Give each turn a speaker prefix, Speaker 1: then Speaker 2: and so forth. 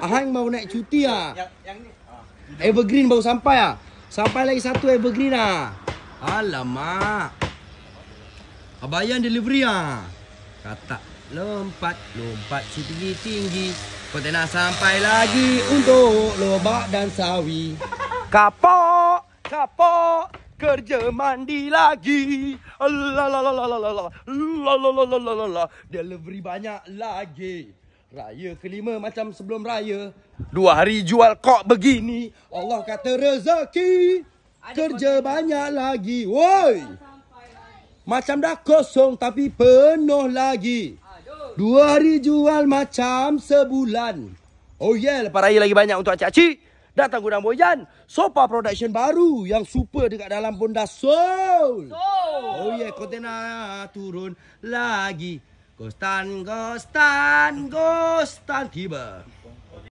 Speaker 1: Ahang baru naik cuti ah.
Speaker 2: Yang ni.
Speaker 1: Evergreen baru sampai ah. Sampai lagi satu Evergreen ah. Alamak. Abayan delivery ah. Kata lompat setinggi-tinggi. Kau tak nak sampai lagi untuk lobak dan sawi. Kapok kerja mandi lagi. Delivery banyak lagi. Raya kelima macam sebelum raya. 2 hari jual kok begini. Allah kata rezeki. Kerja banyak lagi. Woi. Macam dah kosong tapi penuh lagi. 2 hari jual macam sebulan. Oh yeah, lepas raya lagi banyak untuk acik-acik. Datang gudang Boyan. Sofa production baru yang super dekat dalam Bonda Soul. Oh yeah, kontena turun lagi. Gostan tiba.